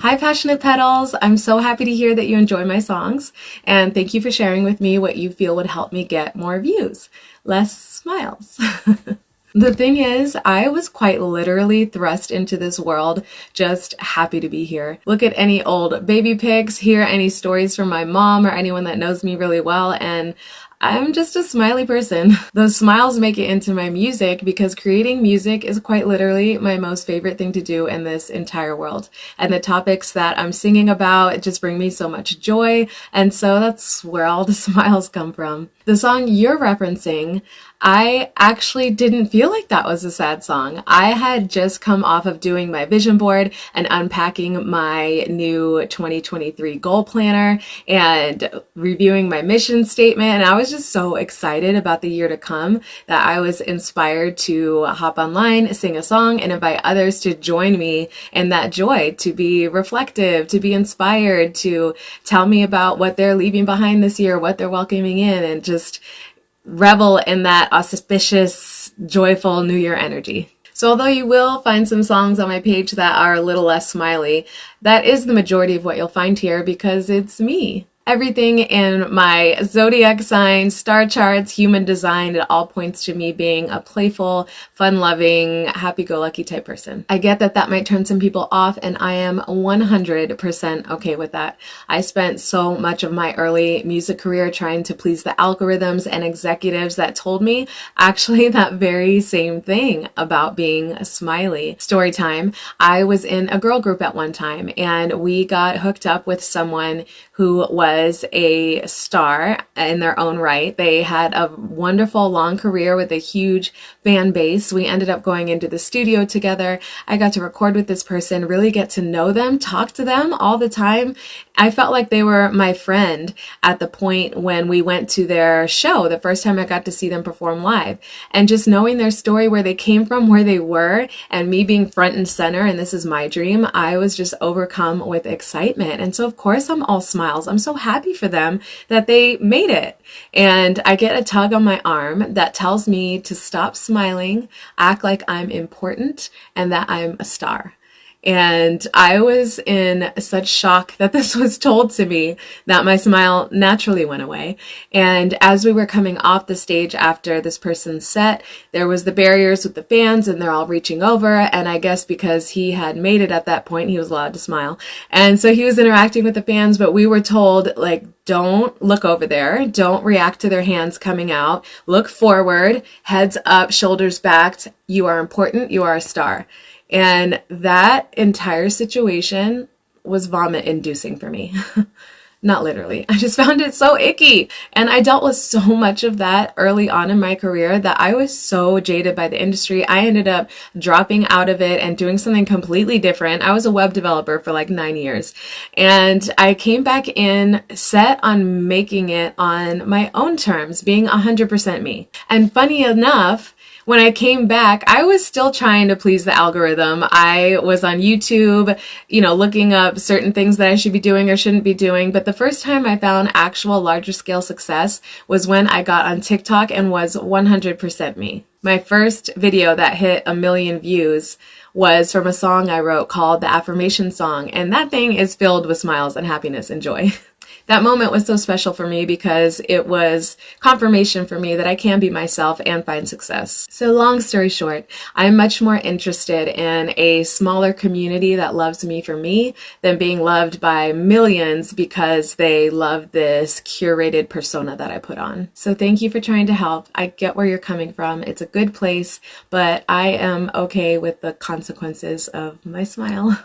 Hi, Passionate Petals. I'm so happy to hear that you enjoy my songs, and thank you for sharing with me what you feel would help me get more views. Less smiles. The thing is, I was quite literally thrust into this world, just happy to be here. Look at any old baby pics, hear any stories from my mom or anyone that knows me really well, and I'm just a smiley person. Those smiles make it into my music because creating music is quite literally my most favorite thing to do in this entire world. And the topics that I'm singing about just bring me so much joy. And so that's where all the smiles come from. The song you're referencing, I actually didn't feel like that was a sad song. I had just come off of doing my vision board and unpacking my new 2023 goal planner and reviewing my mission statement. And I was just so excited about the year to come that I was inspired to hop online, sing a song, and invite others to join me in that joy, to be reflective, to be inspired, to tell me about what they're leaving behind this year, what they're welcoming in, and just revel in that auspicious, joyful New Year energy. So although you will find some songs on my page that are a little less smiley, that is the majority of what you'll find here because it's me. Everything in my zodiac sign, star charts, human design, it all points to me being a playful, fun-loving, happy-go-lucky type person. I get that that might turn some people off, and I am 100% okay with that. I spent so much of my early music career trying to please the algorithms and executives that told me actually that very same thing about being smiley. Story time. I was in a girl group at one time, and we got hooked up with someone who was a star in their own right. They had a wonderful long career with a huge fan base. We ended up going into the studio together. I got to record with this person, really get to know them, talk to them all the time. I felt like they were my friend at the point when we went to their show, the first time I got to see them perform live. And just knowing their story, where they came from, where they were, and me being front and center, and this is my dream, I was just overcome with excitement. And so of course I'm all smiles. I'm so happy for them that they made it. And I get a tug on my arm that tells me to stop smiling, act like I'm important, and that I'm a star. And I was in such shock that this was told to me that my smile naturally went away. And as we were coming off the stage after this person's set, there was the barriers with the fans and they're all reaching over. And I guess because he had made it at that point, he was allowed to smile. And so he was interacting with the fans, but we were told, like, don't look over there. Don't react to their hands coming out. Look forward, heads up, shoulders back. You are important. You are a star. And that entire situation was vomit inducing for me. Not literally. I just found it so icky. And I dealt with so much of that early on in my career that I was so jaded by the industry. I ended up dropping out of it and doing something completely different. I was a web developer for like 9 years. And I came back in set on making it on my own terms, being 100% me. And funny enough, when I came back, I was still trying to please the algorithm. I was on YouTube, looking up certain things that I should be doing or shouldn't be doing. But the first time I found actual larger scale success was when I got on TikTok and was 100% me. My first video that hit 1 million views was from a song I wrote called The Affirmation Song. And that thing is filled with smiles and happiness and joy. That moment was so special for me because it was confirmation for me that I can be myself and find success. So long story short, I'm much more interested in a smaller community that loves me for me than being loved by millions because they love this curated persona that I put on. So thank you for trying to help. I get where you're coming from. It's a good place, but I am okay with the consequences of my smile.